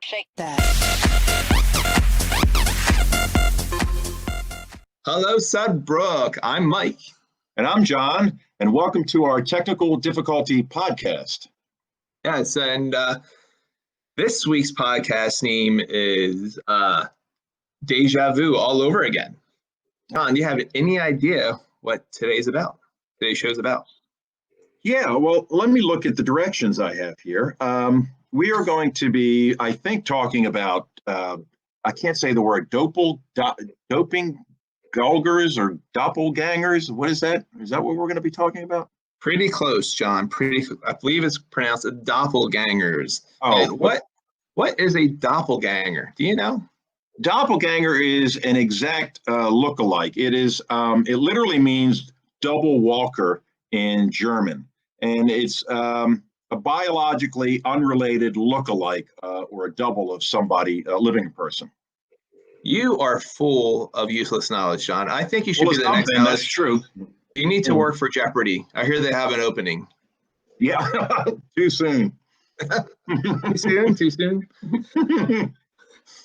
Shake that. Hello, Sudbrook. I'm Mike. And I'm John, and welcome to our Technical Difficulty Podcast. Yes, and this week's podcast name is Deja Vu all over again. John, do you have any idea what today's show's about? Yeah, well, let me look at the directions I have here. We are going to be, I think, talking about, I can't say the word, doppelgangers or doppelgangers. What is that? Is that what we're going to be talking about? Pretty close, John. I believe it's pronounced doppelgangers. Oh, and what is a doppelganger? Do you know? Doppelganger is an exact look-alike. It literally means double walker in German, and it's a biologically unrelated look-alike or a double of somebody, a living person. You are full of useless knowledge, John. I think you should be the next. That's true. You need to work for Jeopardy. I hear they have an opening. Yeah, too soon. Too soon.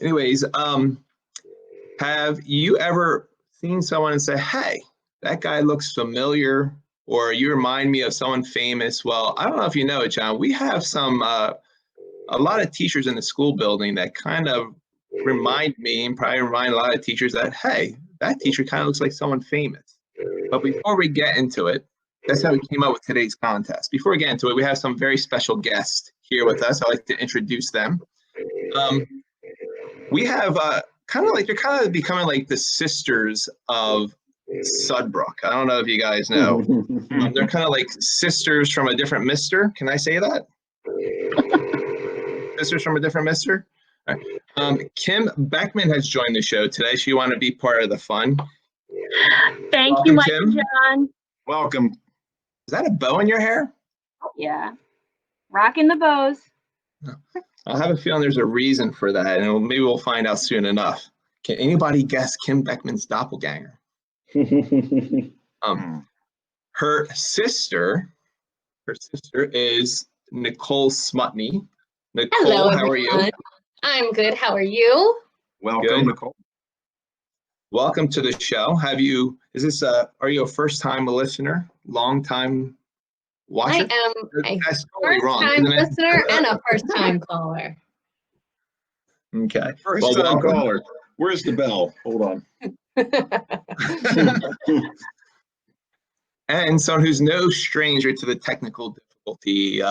Anyways, have you ever seen someone and say, "Hey, that guy looks familiar," or "You remind me of someone famous"? Well, I don't know if you know it, John. We have a lot of teachers in the school building that kind of remind me, and probably remind a lot of teachers that, hey, that teacher kind of looks like someone famous. But before we get into it, that's how we came up with today's contest. Before we get into it, we have some very special guests here with us. I'd like to introduce them. We have they're kind of becoming like the sisters of Sudbrook. I don't know if you guys know. They're kind of like sisters from a different mister. Can I say that? Sisters from a different mister? All right. Kim Beckman has joined the show today. She wanted to be part of the fun. Thank you, Mike and John. Welcome. Is that a bow in your hair? Yeah. Rocking the bows. I have a feeling there's a reason for that, and maybe we'll find out soon enough. Can anybody guess Kim Beckman's doppelganger? Her sister is Nicole Smutney. Nicole, hello, how are you? I'm good. How are you? Welcome, Good. Nicole. Welcome to the show. Are you a first-time listener, long-time watcher? I am a totally first-time listener and a first-time caller. Okay. First-time caller. Where's the bell? Hold on. And someone who's no stranger to the technical difficulty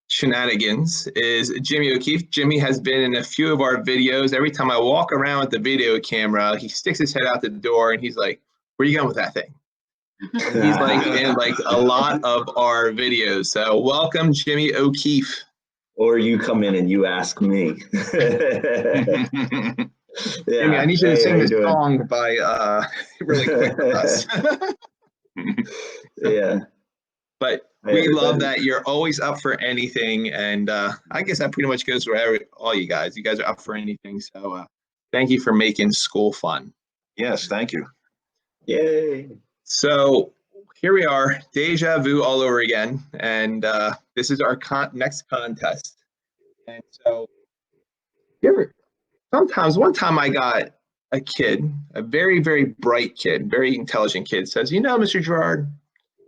shenanigans is Jimmy O'Keefe. Jimmy has been in a few of our videos. Every time I walk around with the video camera, he sticks his head out the door and he's like, "Where are you going with that thing?" He's like in like a lot of our videos. So welcome, Jimmy O'Keefe. Or you come in and you ask me. Jimmy, I need you to sing this song by really quick with us. Yeah. But we love that you're always up for anything, and I guess that pretty much goes for all you guys. You guys are up for anything, so thank you for making school fun. Yes, thank you. Yay. So here we are, Deja Vu all over again, and this is our next contest. And so one time I got a kid, a very, very bright kid, very intelligent kid, says, "You know, Mr. Gerard,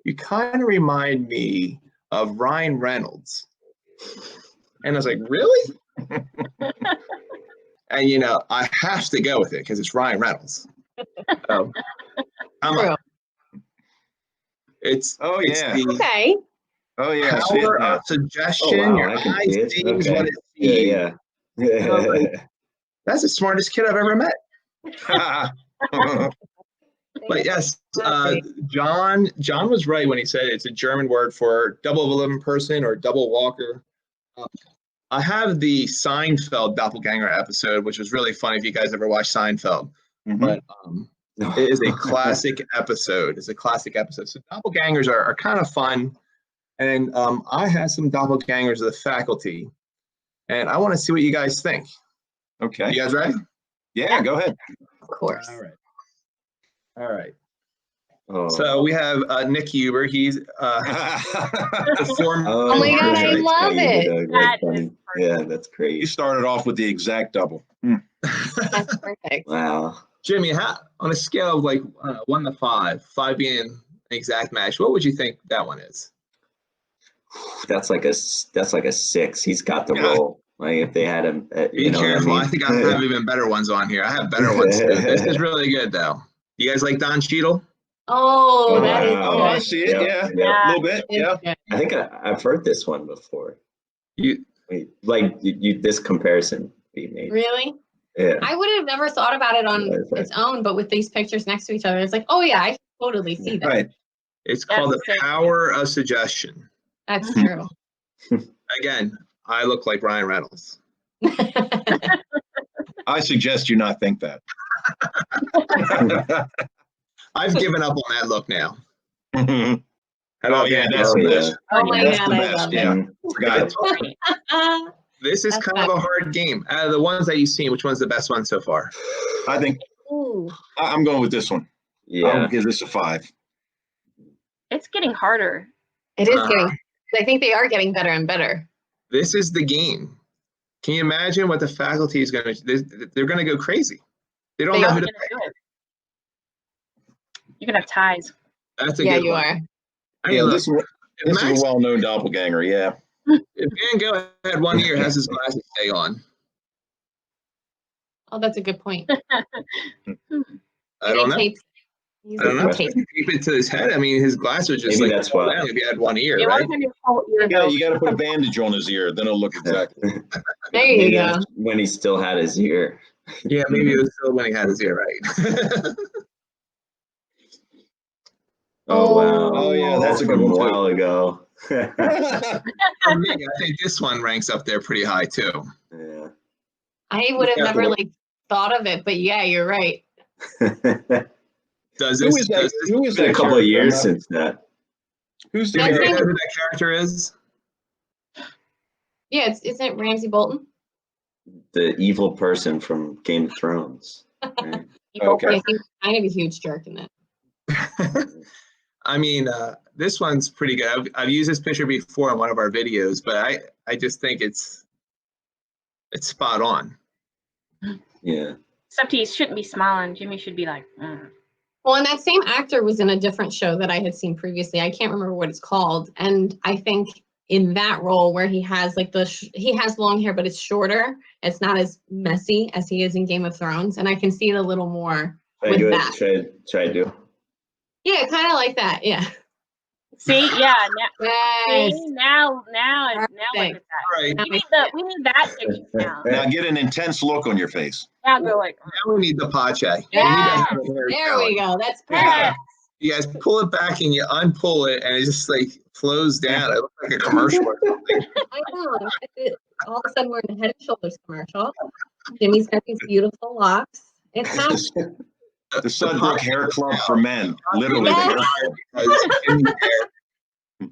you kind of remind me of Ryan Reynolds." And I was like, "Really?" And, I have to go with it because it's Ryan Reynolds. So, it's Okay. Oh, yeah. power of suggestion. Oh, wow, Your I can eyes see it. sees Okay. what it sees. Yeah. That's the smartest kid I've ever met. But yes, John was right when he said it's a German word for double of a living person or double walker. I have the Seinfeld doppelganger episode, which was really fun if you guys ever watched Seinfeld. Mhm. But it is a classic episode. It's a classic episode. So doppelgangers are kind of fun. And I had some doppelgangers of the faculty. And I want to see what you guys think. Okay. You guys ready? Yeah, go ahead. Of course. All right. Oh. So we have Nick Huber. He's the former. Oh my God, I love it. That is Yeah, that's You great. started off with the exact double. That's perfect. Wow. Jimmy, how, on a scale of like 1 to 5, 5 being an exact match, what would you think that one is? That's like a 6. He's got the Yeah. role. Like if they had him, Be you know careful. what I I mean? think I have even better ones on here. I have better ones too. This is really good though. You guys like Don Cheadle? Oh, that is wow. Oh, I good. see it. Yep, Yeah, yep. a little bit. It's Yeah. good. I think I've heard this one before. You Like this comparison we made. Really? Yeah. I would have never thought about it on Yeah, exactly. its own, but with these pictures next to each other, it's like, oh yeah, I can totally see that. Right. it's That's called the so power of suggestion. That's true. Again, I look like Ryan Reynolds. I suggest you not think that. I've given up on that look now. Oh How about yeah, that? that's Oh, the yeah. best. Oh my That's God, the I best. love it. Yeah. Mhm. Forgot it. This is That's kind of a hard game. Out of the ones that you've seen, which one's the best one so far? I think Ooh. I'm going with this one. I'll Yeah. give this a 5. It's getting harder. It is Uh-huh. getting, I think they are getting better and better. This is the game. Can you imagine what the faculty is going to? They're going to go crazy. They don't They know are who You're to gonna pick. do it. You're gonna have ties. That's a Yeah, good you one. are. I mean, Yeah, look, this if is Max, a well-known doppelganger. Yeah. if Van Gogh had 1 ear, has his glasses stay on? Oh, that's a good point. I don't know. He's I don't know. tape. Tape it to his head. I mean, his glasses would just Maybe like that's fall why. down if he had 1 ear, You right? want to have your whole ear Yeah, though. you got to put a bandage on his ear, then it'll look exactly. There you Maybe go. that's when he still had his ear. Yeah, maybe it was still when he had his ear, right? Oh wow. Oh yeah, that's a good From one a too. while ago. For me, I think this one ranks up there pretty high too. Yeah. I would have Yeah, never but- like thought of it, but yeah, you're right. Does Who this? is that? Does this Who is It's been that a couple of character? years since that. Who's do the you That's know character? who that character is? Yeah, isn't it Ramsay Bolton? The evil person from Game of Thrones. Right? You go Okay. Yeah, he was kind of a huge jerk in it. I mean, this one's pretty good. I've used this picture before in one of our videos, but I just think it's spot on. Yeah. Except he shouldn't be smiling. Jimmy should be like, mm. Well, and that same actor was in a different show that I had seen previously. I can't remember what it's called. And I think in that role where he has like he has long hair, but it's shorter. It's not as messy as he is in Game of Thrones. And I can see it a little more Should I with do that. it? Should I do? Yeah, kind of like that. Yeah. See, yeah, Yes. see, now look at Perfect. that. All right, We need that picture now. Now get an intense look on your face. Now go like, now we need the pache. Yes. We need to have the hair There we going. go. That's yeah. perfect. You guys pull it back and you unpull it, and it just like flows down. It looks like a commercial or something. I know. All of a sudden, we're in a Head and Shoulders commercial. Jimmy's got these beautiful locks. It's happening. The Sudbrook Hair Club for Men. Literally the hair club. Because in the hair. All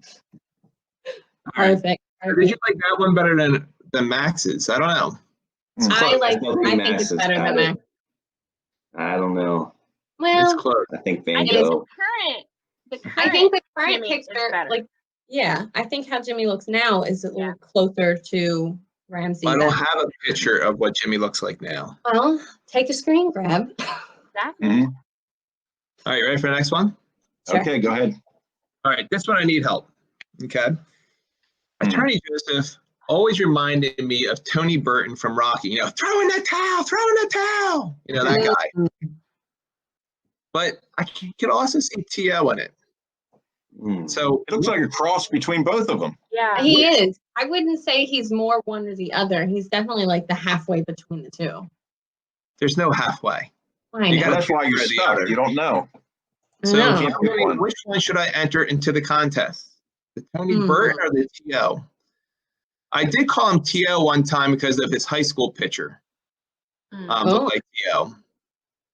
right. Perfect. Did you like that one better than Max's? I don't know. It's I close. like. still I think Max it's has better had than it. Max. I don't know. It's Well, close. I think I Van guess- Gogh. The current I think the current Jimmy is picture, better. like, yeah, I think how Jimmy looks now is a little closer to Ramsey. I don't than- have a picture of what Jimmy looks like now. Well, take a screen grab. exactly. Mhm. All right, you ready for the next one? Sure. Okay, go ahead. All right, this one I need help. Okay. Attorney Joseph always reminded me of Tony Burton from Rocky. You know, throw in the towel, throw in the towel. You know, that guy. But I could also see T.O. in it. Hmm. So It looks like a cross between both of them. Yeah. He is. I wouldn't say he's more one or the other. He's definitely like the halfway between the two. there's no halfway. I You know. gotta That's why you're pick the stuck. other. You don't know. So No. can't pick one. which one should I enter into the contest? The Tony Hmm. Burton or the T.O.? I did call him T.O. one time because of his high school picture. Mm. Looked Oh. like T.O.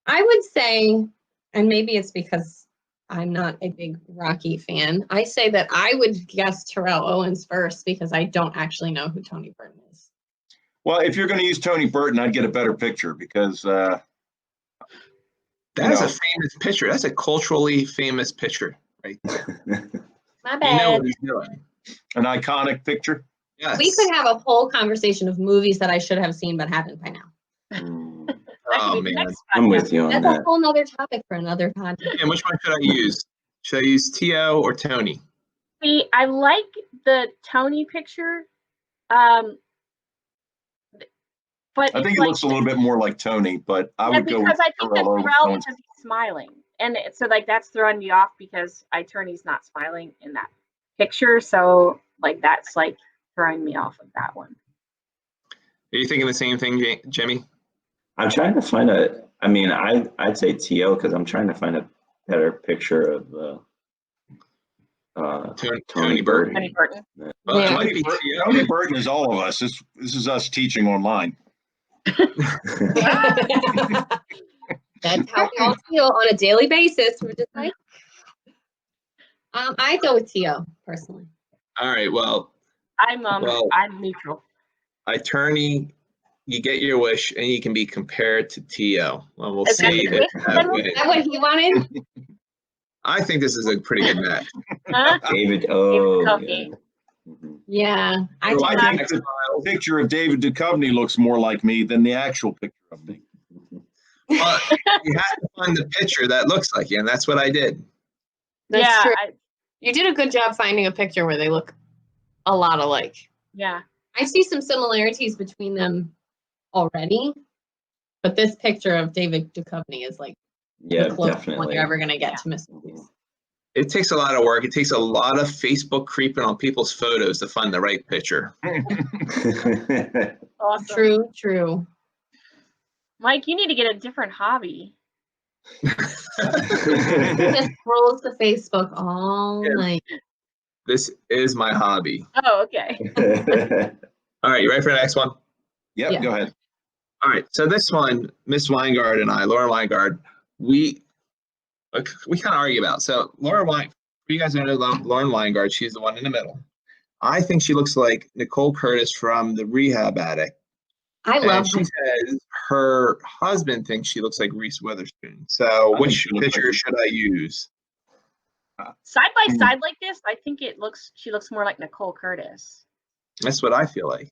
I would say, and maybe it's because I'm not a big Rocky fan, I say that I would guess Terrell Owens first because I don't actually know who Tony Burton is. Well, if you're going to use Tony Burton, I'd get a better picture because That is No. a famous picture. That's a culturally famous picture, right there. My You know bad. what he's doing. an iconic picture. Yes. We could have a whole conversation of movies that I should have seen but haven't by now. Mm, That Oh could be the man. next I'm podcast. with you on That's a that. whole nother topic for another podcast. And which one should I use? Should I use T.O. or Tony? See, I like the Tony picture, but I think it's it like looks a little bit more like Tony, but I yeah, would go with because I think that's Torello. Terrell because he's smiling, and so like that's throwing me off because Tony's not smiling in that picture, so like that's like throwing me off of that one. Are you thinking the same thing, Jimmy? I'm trying to find I mean, I'd say T.O. because I'm trying to find a better picture of Tony Burton. Tony Burton. Well, Yeah. it might be T.O. Tony Burton is all of us. This is us teaching online. That's how we all feel on a daily basis. We're just like, I go with T.O. personally. All right. Well, I'm Well- I'm neutral. Attorney, you get your wish, and you can be compared to T.O. Well, we'll Is that see the if wish? that Is wins. that what he wanted? I think this is a pretty good match. Huh? David. Oh, yeah. Duchovny. Mhm. Yeah. I Well, I think think the picture of David Duchovny looks more like me than the actual picture of me. But you have to find the picture that looks like you, and that's what I did. that's Yeah, true. You did a good job finding a picture where they look a lot alike. yeah. I see some similarities between them already, but this picture of David Duchovny is like Yeah, the closest one definitely. you're ever gonna get to Miss Movies. It takes a lot of work. It takes a lot of Facebook creeping on people's photos to find the right picture. Awesome. True. Mike, you need to get a different hobby. He just scrolls to Facebook all Yeah. night. This is my hobby. Oh, okay. All right, you ready for the next one? Yep, Yeah. go ahead. All right, so this one, Miss Weingard and I, Lauren Weingard, we kind of argue about. So you guys know Lauren Weingard, she's the one in the middle. I think she looks like Nicole Curtis from The Rehab Addict. I And love she says her husband thinks she looks like Reese Witherspoon. So I think which she looks picture like- should I use? Side by side like this, I think she looks more like Nicole Curtis. That's what I feel like.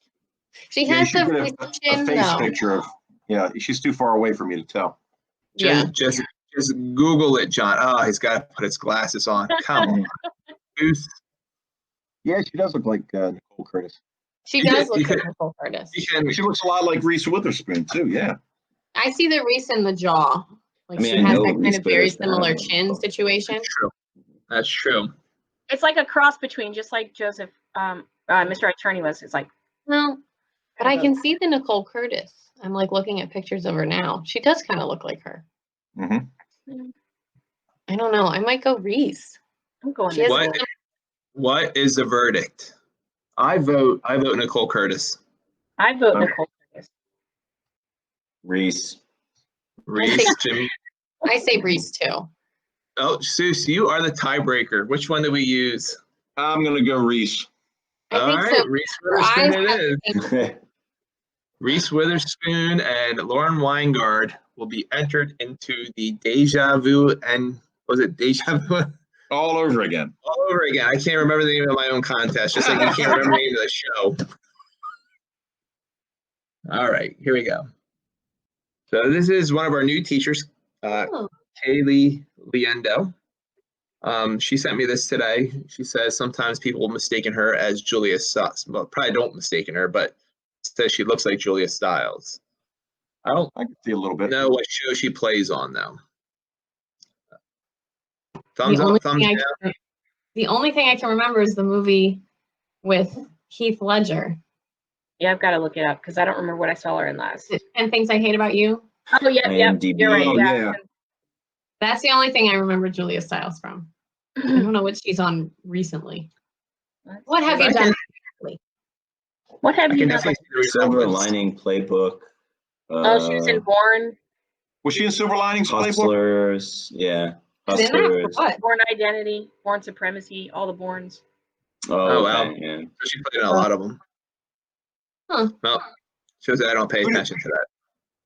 She Yeah, you has should the get a precision face though. picture of, yeah, she's too far away for me to tell. Just Google it, John. Oh, he's got to put his glasses on. Come on. Goose. Yeah, she does look like Nicole Curtis. She You does could- look like Nicole Curtis. You can, She looks a lot like Reese Witherspoon too, yeah. I see the Reese in the jaw. Like I mean, she I has know that kind Reese of very Witherspoon, I similar don't know. chin situation. That's true. It's like a cross between, just like Joseph, Mr. Attorney was. It's like, No, but I can see the Nicole Curtis. I'm like looking at pictures of her now. She does kind of look like her. Mm-hmm. I don't know. I might go Reese. I'm going She has Nicole. What is the verdict? I vote Nicole Curtis. I vote Okay. Nicole Curtis. Reese. Reese, Jimmy. I say Reese too. Oh, Seuss, you are the tiebreaker. Which one do we use? I'm gonna go Reese. I All think right, so. Reese Her Witherspoon eyes it is. Reese Witherspoon and Lauren Weingard will be entered into the Deja Vu and was it Deja Vu? All over again. All over again. I can't remember the name of my own contest, just like you can't remember the name of the show. All right, here we go. So this is one of our new teachers, Oh, Kaylee Liendo. She sent me this today. She says sometimes people mistaken her as Julia Stiles. Well, probably don't mistaken her, but says she looks like Julia Stiles. I don't I can see a little bit. know what show she plays on though. the Thumbs only up, thumbs thing down. the only thing I can remember is the movie with Heath Ledger. Yeah, I've got to look it up because I don't remember what I saw her in last. 10 Things I Hate About You. Oh, yeah, IMDb. you're right. Oh, Yeah. yeah. That's the only thing I remember Julia Stiles from. I don't know what she's on recently. What have you I done? What have I you can done? definitely see the Silver resemblance. Lining Playbook. Oh, she was in Born, Was she in Silver Linings Playbook? Hustlers. Yeah. Is in that for Hustlers. what? Born Identity, Born Supremacy, all the Borns. Oh, Oh, wow. okay, yeah. So she played in a lot of them. Huh. Well, shows that I don't pay Who did- attention to that.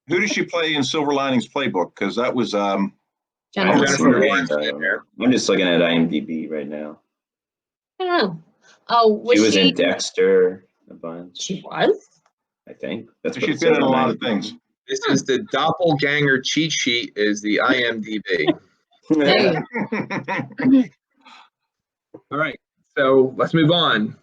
Who did she play in Silver Linings Playbook? Because that was I Jennifer. haven't Jennifer seen the Lawrence names, I don't know. I'm just looking at IMDb right now. I don't know. Oh, was She was she? in Dexter. a bunch. She was? I think that's what She's it been says in a on lot my- of things. This is the doppelganger cheat sheet. Is the IMDb. There you All right, so let's move on.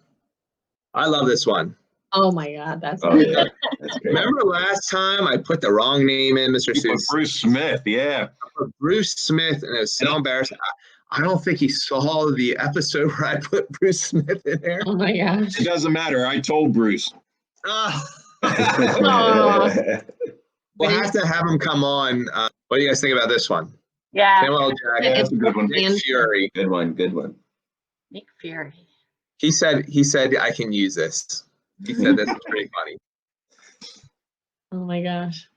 I love this one. Oh my God, that's Oh yeah, that's great. Remember last time I put the wrong name in, Mr. You put Seuss? Bruce Smith, yeah. I put Bruce Smith, and it was so embarrassing. I don't think he saw the episode where I put Bruce Smith in there. Oh my gosh. It doesn't matter. I told Bruce. Ah. Aw. We'll have to have him come on. What do you guys think about this one? Yeah, Samuel Yeah, Jackson, that's a good one. Nick Fury. Good one, good one. Nick Fury. He said I can use this. He said this is pretty funny. Oh my gosh.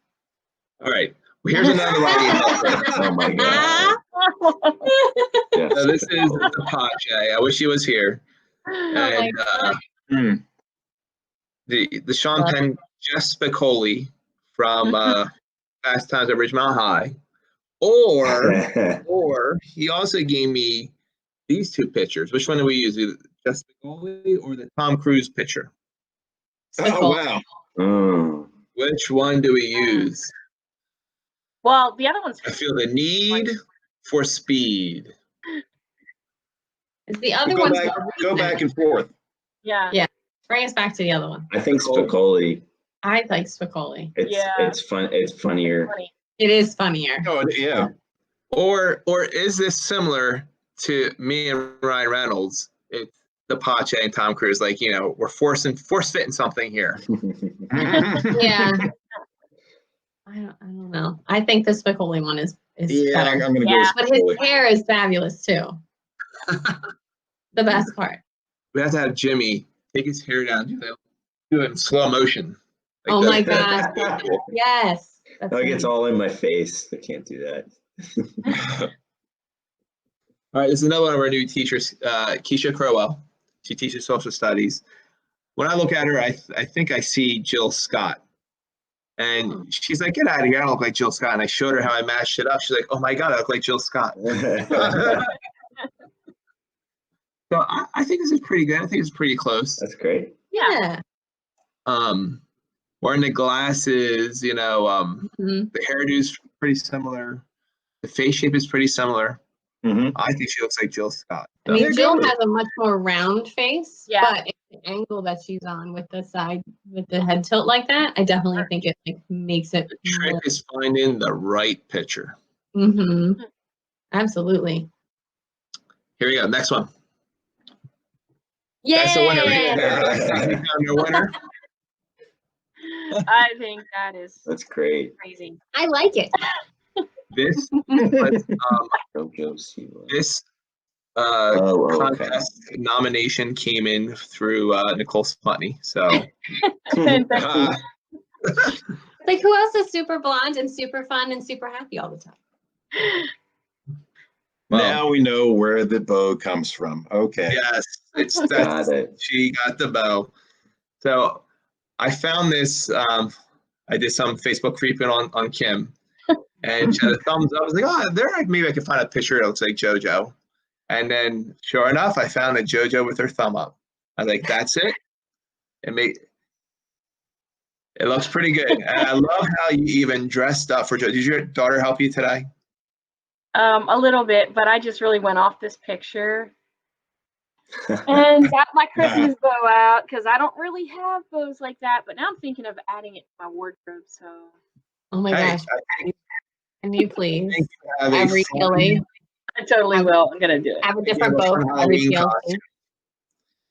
All right. Well, here's another one. I need help with. Oh my god. Yes. So this is the Pache. I wish he was here. Oh my And God. the Sean Penn Jess Spicoli from Fast Times at Ridgemont High. Or he also gave me these two pictures. Which one do we use? Either Jess Spicoli or the Tom Cruise picture? Oh, wow. Mm. Which one do we use? Well, the other one's I feel the need for speed. Is the other Go one back, go back and forth. yeah. Yeah. Bring us back to the other one. I think Spicoli. I like Spicoli. It's fun. It's funnier. Funny. It is funnier. Oh, yeah. Or is this similar to me and Ryan Reynolds? It's the Pache and Tom Cruise. Like, you know, we're force fitting something here. Yeah. I don't know. I think the Spicoli one is Yeah, I'm better. going to go Yeah. with But his Spicoli. hair is fabulous too. The best part. We have to have Jimmy take his hair down, do it in slow motion. Like Oh that. my God. Yes. That's It gets funny. all in my face. I can't do that. All right, this is another one of our new teachers, Keisha Crowell. She teaches social studies. When I look at her, I think I see Jill Scott. And she's like, get out of here. I don't look like Jill Scott. And I showed her how I matched it up. She's like, oh my God, I look like Jill Scott. So I think this is pretty good. I think it's pretty close. That's great. Yeah. Wearing the glasses, you know, Mhm. the hairdo's pretty similar. The face shape is pretty similar. Mhm. I think she looks like Jill Scott. I mean, So- Jill has a much more round face, Yeah. but it's the angle that she's on with the side, with the head tilt like that, I definitely think it like makes it. The trick is finding the right picture. Mm-hmm. Absolutely. Here we go. Next one. Yeah. That's the winner. We found your winner. I think that is That's great. crazy. I like it. This, but, JoJo Siwa. this Oh, okay. contest nomination came in through Nicole Sputney. So Ah, Like, who else is super blonde and super fun and super happy all the time? well, now we know where the bow comes from. Okay. yes, it's Got that's it. she got the bow. So I found this. I did some Facebook creeping on Kim, and she had a thumbs up. I was like, oh, there, maybe I could find a picture that looks like JoJo. And then, sure enough, I found a JoJo with her thumb up. I was like, that's it. It looks pretty good. And I love how you even dressed up for JoJo. Did your daughter help you today? A little bit, but I just really went off this picture and got my Christmas bow out because I don't really have bows like that. But now I'm thinking of adding it to my wardrobe. So Oh my Hey, gosh. Can you please think you have a every fun- PLA I totally will. I'm gonna do it. have a you have different a bow fun for every Halloween PLA? costume.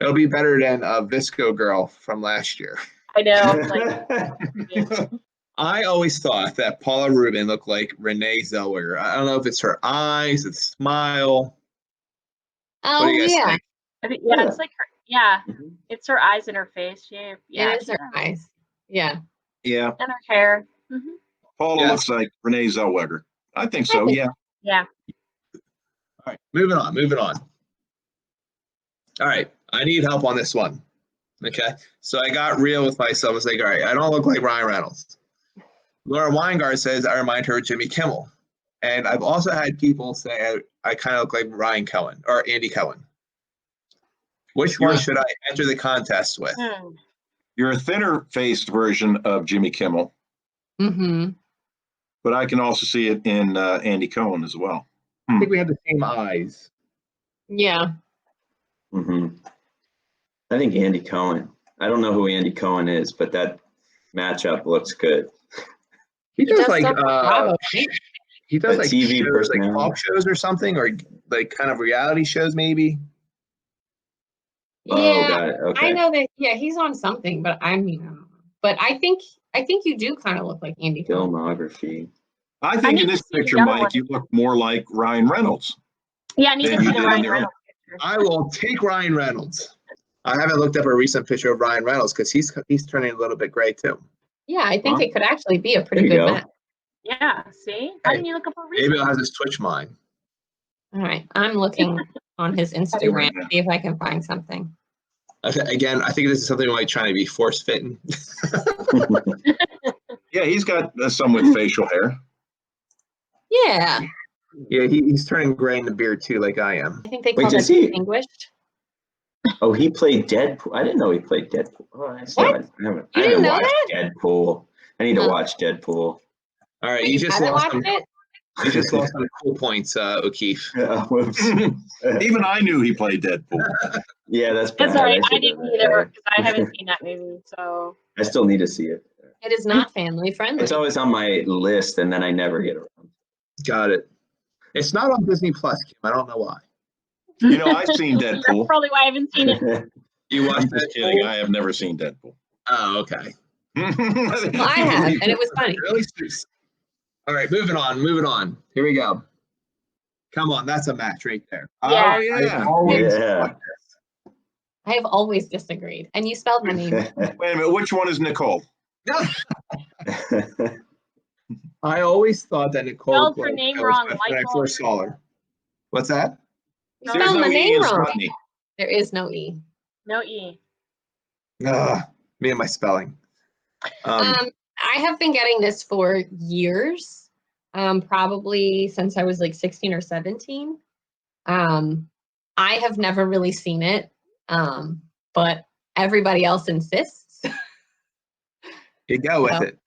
It'll be better than Visco Girl from last year. I know. Like, I always thought that Paula Rubin looked like Renee Zellweger. I don't know if it's her eyes, it's smile. What Oh do you guys yeah, think? I think, yeah, it's like her. Yeah, Mhm. it's her eyes and her face shape. Yeah, it is her eyes. Yeah. Yeah. and her hair. Hmm. Paula Yeah. looks like Renee Zellweger. I think so. Yeah. Yeah. All right, moving on. All right, I need help on this one. Okay, so I got real with myself. I was like, all right, I don't look like Ryan Reynolds. Laura Weingart says I remind her of Jimmy Kimmel. And I've also had people say I kind of look like Ryan Cohen or Andy Cohen. Which one should I enter the contest with? You're a thinner faced version of Jimmy Kimmel, Mm-hmm. but I can also see it in Andy Cohen as well. I think we have the same eyes. Yeah. Mm-hmm. I think Andy Cohen. I don't know who Andy Cohen is, but that matchup looks good. He does like stuff on Bravo, right? he does A like TV shows, like personality. talk shows or something, or like kind of reality shows maybe. Oh, Yeah, got it. Okay. I know that. Yeah, he's on something, but I don't know. But I think you do kind of look like Andy Cohen. Filmography. I think need in to this see the picture, other Mike, one. you look more like Ryan Reynolds. Yeah, I need to Then see you the did in Ryan the Reynolds picture. I will take Ryan Reynolds. I haven't looked up a recent picture of Ryan Reynolds because he's turning a little bit gray too. Yeah, I think Huh? it could actually be a pretty There you good go. match. Yeah, see? How didn't you look up a Maybe recent? I'll have this Twitch mine. All right, I'm looking on his Instagram to see if I can find something. Again, I think this is something like trying to be force fitting. Yeah, he's got some with facial hair. Yeah, Yeah, he's turning gray in the beard too, like I am. I think they Wait, call that does he- distinguished. Oh, he played Deadpool. I didn't know he played Deadpool. Oh, I haven't You didn't know watched that? Deadpool. I need to Oh. watch Deadpool. All right, Wait, you just haven't lost watched some. it? You just lost some cool points, O'Keefe. Whoops. Even I knew he played Deadpool. Yeah, that's bad. That's all right. I should didn't know either that. because I haven't seen that movie. So I still need to see it. It is not family friendly. It's always on my list, and then I never get around. Got it. It's not on Disney Plus, Kim. I don't know why. You know, I've seen that's Deadpool. probably why I haven't seen it. You watched I'm just that? kidding. I have never seen Deadpool. Oh, okay. Well, I have, and it was funny. Really? All right, moving on. Here we go. Come on, that's a match right there. Yeah. Oh, yeah. I always Yeah. thought this. I have always disagreed, and you spelled my name. Wait a minute. Which one is Nicole? I always thought that Nicole Spelled her Close name was wrong, when I Michael. first saw her. What's that? You There's spelled no my E name in wrong. Scotney. There is no E. No E. Ugh, me and my spelling. I have been getting this for years, probably since I was like 16 or 17. I have never really seen it, but everybody else insists. You go with So, it.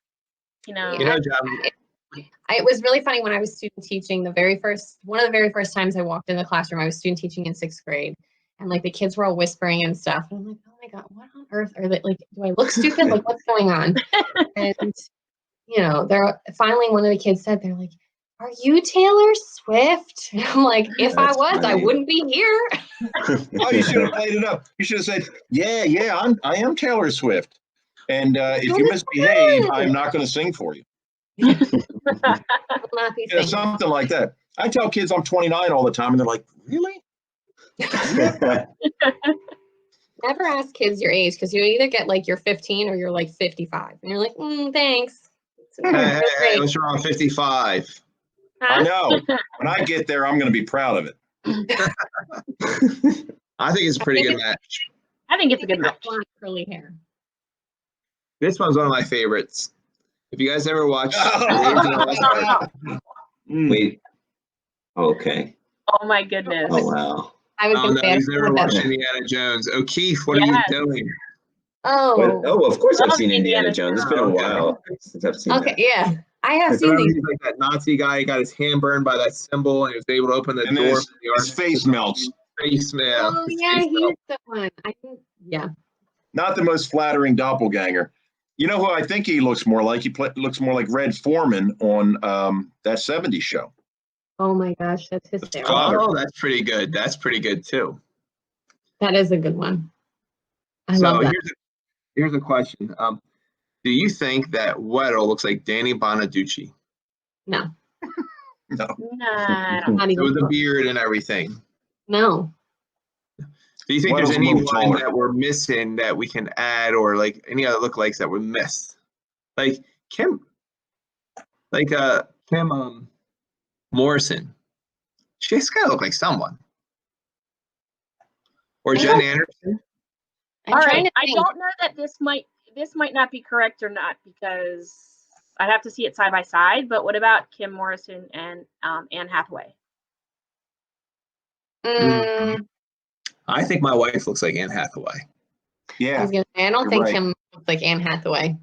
You know. You know, John. It was really funny when I was student teaching. One of the very first times I walked in the classroom, I was student teaching in 6th grade, and like the kids were all whispering and stuff. And I'm like, oh my God, what on earth are they like? Do I look stupid? Like, what's going on? And they're finally one of the kids said, they're like, are you Taylor Swift? And I'm like, if I That's was, I funny. wouldn't be here. Oh, you should have played it up. You should have said, yeah, I am Taylor Swift. And if you misbehave, I'm not going to sing for you. I will not be singing. Something like that. I tell kids I'm 29 all the time, and they're like, really? Never ask kids your age, because you either get like you're 15 or you're like 55. And you're like, thanks. Hey, Great. what's wrong? 55. I know. When I get there, I'm going to be proud of it. I think it's a pretty good match. I think it's a good match. Blonde curly hair. This one's one of my favorites. If you guys ever watched Wait. Okay. Oh my goodness. Oh, wow. I was Oh going no, to say, he's never I watched don't know. Indiana Jones. O'Keefe, what Yes. are you doing? Oh, Oh, of course I've Love seen Indiana Indiana Jones. It's been a Jones. while since I've seen okay, that. yeah. I have seen Remember these. he's like that Nazi guy. He got his hand burned by that symbol, and he was able to open the And then door. his, from the his face melts. face, man. Oh, His yeah, face he's melts. the one. Yeah. Not the most flattering doppelganger. You know who I think he looks more like? He looks more like Red Foreman on that 70s show. Oh my gosh, that's hysterical. Father. Oh, that's pretty good. That's pretty good too. That is a good one. I So love that. here's a question. Do you think that Weddle looks like Danny Bonaducci No, No. Nah, I don't not even with the close. beard and everything? No. Do you think Weddle's there's a little anyone taller. that we're missing that we can add, or like any other lookalikes that we missed? Like Kim Morrison. She's gotta look like someone. Or I Jen don't- Anderson. I'm All trying right. to I think. don't know that this might not be correct or not because I'd have to see it side by side. But what about Kim Morrison and Anne Hathaway? Mm, I think my wife looks like Anne Hathaway. I Yeah. was gonna say, I don't You're think right. Kim Looks like Anne Hathaway.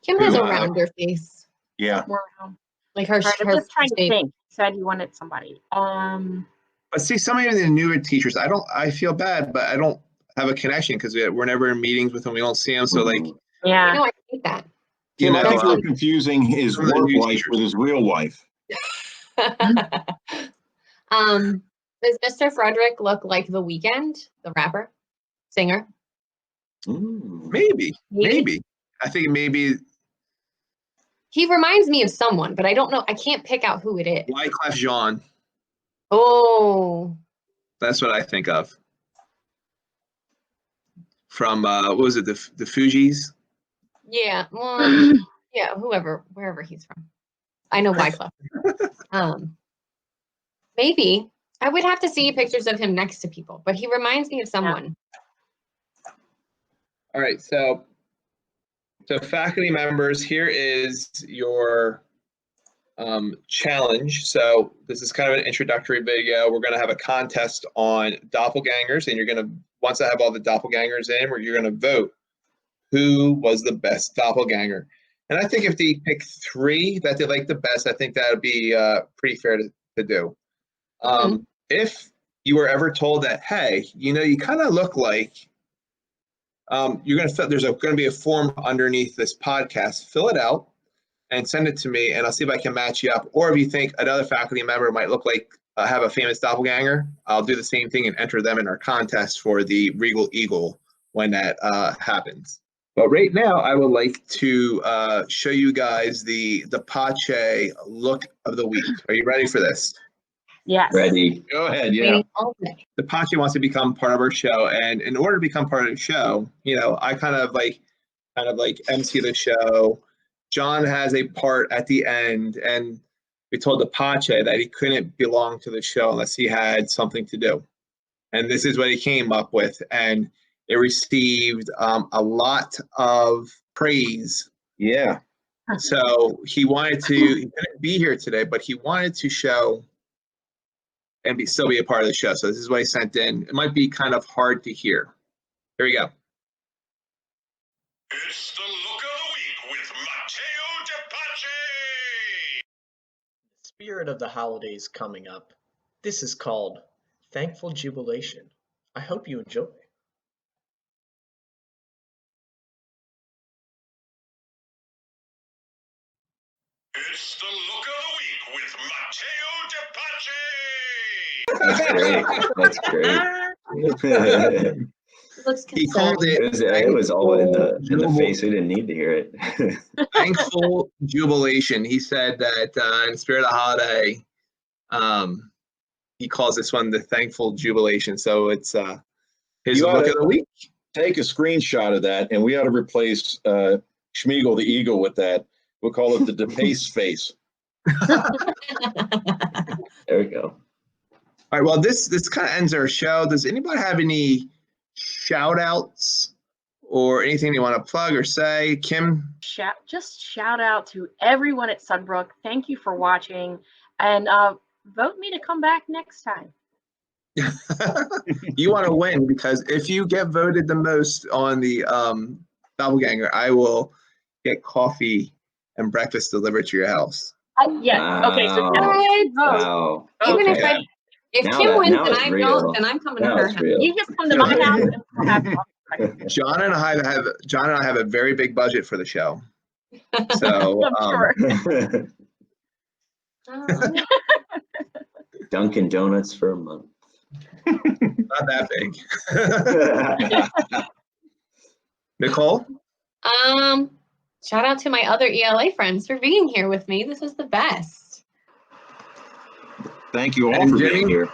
Kim has a Wow. rounder face. Yeah. More around. Like her. All right, I'm her just trying to shape. think. You said you wanted somebody. But see, some of the newer teachers, I feel bad, but I don't have a connection because we're never in meetings with them. We don't see them. So like, Yeah. No, I hate that. you Tim, I think know, you're confusing his some of the work new life teachers. with his real life. Does Mr. Frederick look like The Weeknd, the rapper, singer? maybe. I think maybe He reminds me of someone, but I don't know. I can't pick out who it is. Wyclef Jean. Oh, That's what I think of. From what was it, the Fugees? yeah. Well, yeah, wherever he's from. I know Wyclef. Maybe. I would have to see pictures of him next to people, but he reminds me of someone. All right, so faculty members, here is your challenge. So this is kind of an introductory video. We're going to have a contest on doppelgangers, and you're going to, once I have all the doppelgangers in, you're going to vote who was the best doppelganger. And I think if they pick 3 that they like the best, I think that would be pretty fair to do. If you were ever told that, hey, you kind of look like, you're going to there's going to be a form underneath this podcast. Fill it out and send it to me, and I'll see if I can match you up. Or if you think another faculty member might look like have a famous doppelganger, I'll do the same thing and enter them in our contest for the Regal Eagle when that happens. But right now, I would like to show you guys the Pache look of the week. Are you ready for this? Yes. Ready. Go ahead. Yeah. Waiting all day. The Pache wants to become part of our show, and in order to become part of the show, I kind of like MC the show. John has a part at the end, and we told the Pache that he couldn't belong to the show unless he had something to do. And this is what he came up with, and it received a lot of praise. Yeah. So he couldn't be here today, but he wanted to show and still be a part of the show. So this is what he sent in. It might be kind of hard to hear. Here we go. It's the look of the week with Matteo DePace. The spirit of the holidays coming up. This is called Thankful Jubilation. I hope you enjoy. It's the look of the week with Matteo DePace. That's great. Looks He called concerned. it It was all in the face. We didn't need to hear it. Thankful Jubilation. He said that in the spirit of the holiday, he calls this one the Thankful Jubilation. So it's his look of the week. Take a screenshot of that, and we ought to replace Schmiegel the Eagle with that. We'll call it the DePace face. There we go. All right. Well, this kind of ends our show. Does anybody have any shout outs or anything you want to plug or say? Kim? Just shout out to everyone at Sudbrook. Thank you for watching, and vote me to come back next time. You want to win, because if you get voted the most on the doppelganger, I will get coffee and breakfast delivered to your house. Yeah. Okay. So Wow. definitely vote. Wow. Even Okay. if Now Kim wins now and it's I real. don't, then I'm coming Now to her it's house. real. You just come to my house and we'll have coffee. John and I have a very big budget for the show. So I'm sure. Dunkin' Donuts for a month. not that big. Nicole? Shout out to my other ELA friends for being here with me. This is the best. Thank you all And for Jimmy? being here.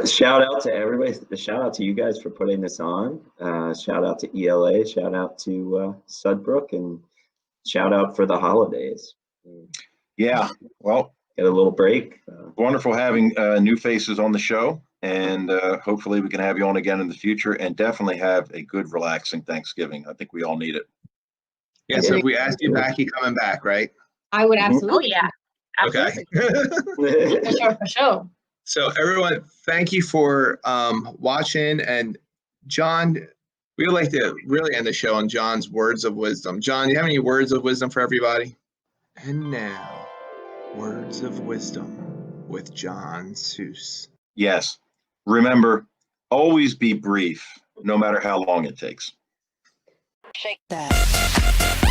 Shout out to everybody. Shout out to you guys for putting this on. Shout out to ELA. Shout out to Sudbrook, and shout out for the holidays. Yeah. Well, Get a little break. wonderful having new faces on the show, and hopefully we can have you on again in the future, and definitely have a good, relaxing Thanksgiving. I think we all need it. Yeah, so if we ask you back, you coming back, right? I would Mhm. Oh absolutely. yeah. Okay. Absolutely. For sure, for sure. So everyone, thank you for watching. And John, We would like to really end the show on John's words of wisdom. John, do you have any words of wisdom for everybody? And now, words of wisdom with John Seuss. Yes. Remember, always be brief, no matter how long it takes. Shake that.